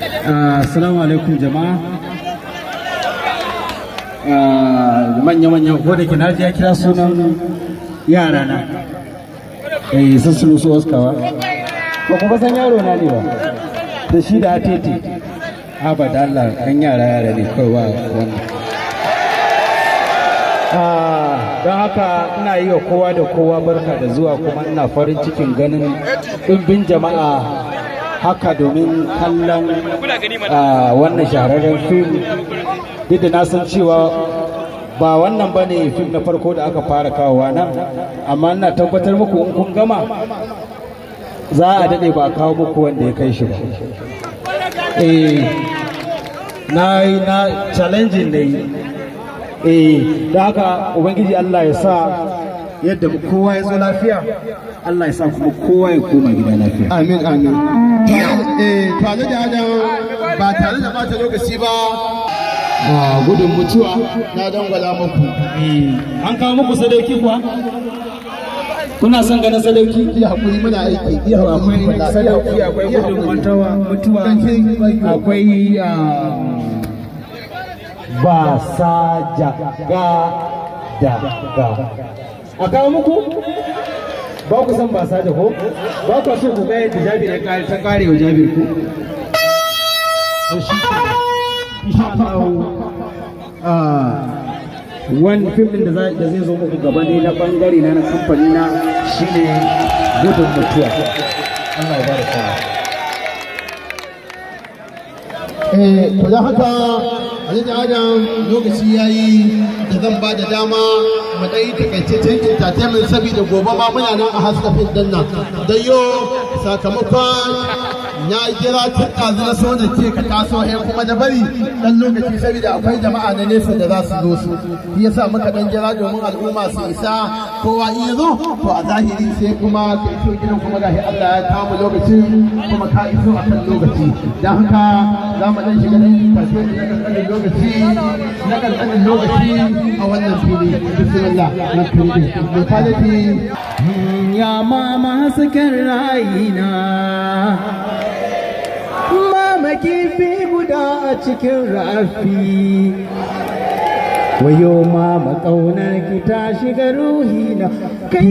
Assalamu alaikum jama'a. Manya-manya ko da ke na ya kira sunan yara na. Sassulu su Oskawa. Ba kuma san yaro na ne ba. Da shi da Atete. Abada Allah kan yara ne kawai ba wannan. Don haka ina yi wa kowa da kowa barka da zuwa kuma ina farin cikin ganin ɗumbin jama'a haka domin kallon wannan shahararren fim duk da na san cewa ba wannan ba ne fim na farko da aka fara kawowa nan amma ina tabbatar muku in kun gama za a daɗe ba a kawo muku wanda ya kai shi ba na challenging da yi da haka ubangiji Allah ya sa yadda kowa ya zo lafiya Allah ya sa kuma kowa ya koma gida lafiya amin amin tare da adam ba tare da bata lokaci ba gudun mutuwa na dangwala muku an kawo muku sadauki kuwa kuna son ganin sadauki ya hakuri muna aiki ya hakuri sadauki akwai gudun mutuwa akwai ba sa jaga da a kawo muku ba ku san ba sa jago ba ku so ku ga yadda jabir ya kare ta kare wa jabir ku to shi insha Allah wani fim din da zai zo muku gaba ne na bangare na kamfani na shine gudun mutuwa Allah ya baraka to da haka Alhaji Adam lokaci yayi da zan ba da dama mu dai takaitaccen entertainment saboda gobe ma muna nan a haskafin dan nan dan yo sakamakon ya kira tun ɗazu na so da ke ka taso kuma da bari dan lokaci saboda akwai jama'a na nesa da za su zo su shi yasa muka dan jira domin al'umma su isa kowa iya zo to a zahiri sai kuma ka iso gidan kuma gashi Allah ya kawo lokacin kuma ka iso a kan lokaci dan haka za mu dan shiga dan na kankanin lokaci a wannan fili bismillah na fili mutalati ya mama hasken rayina mama kifi guda a cikin rafi wayo mama kaunar ki ta shiga ruhina kai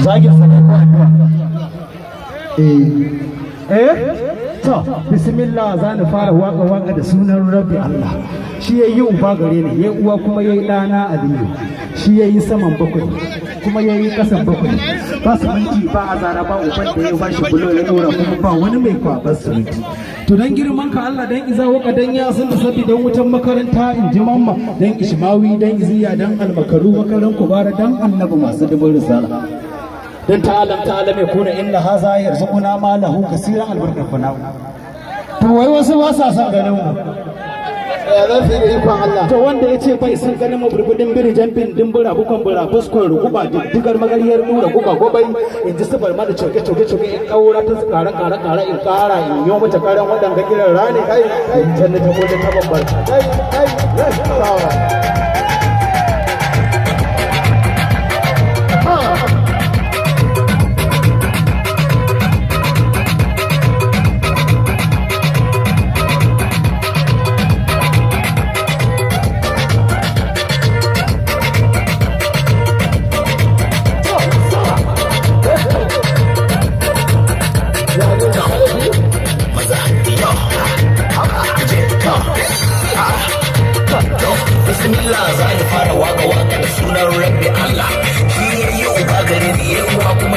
zagin sa ne ko to bismillah za ni fara waka da sunan rabbi Allah shi yayi uba gare ni yayi uwa kuma yayi dana aliyu shi yayi saman bakwai kuma yayi kasan bakwai ba su minti ba azara ba uban da ya bashi bulo ya dora kuma ba wani mai kwabar su minti to dan girman ka Allah dan iza waka dan ya sun da sabi dan wutan makaranta in ji mamma dan ishmawi dan iziya dan almakaru makaran kubara dan annabi masu dubin risala dan ta'alam ya kuna inna haza yarzuquna ma lahu kaseeran albarkatuna to wai wasu ba sa san ganin mu ya zan fi ikon Allah to wanda yace bai san ganin mu burbudin biri jambin dimbura bukan bura buskon rukuba digar magariyar nura guba gobai in ji sabar ma da coke in kaura ta kara in kara in yo mata karan wadanga kiran rani kai jannata ko ta babbar kai bismillah za ni fara waka da sunan rabbi Allah shi ya yi uba gare ni ya uwa kuma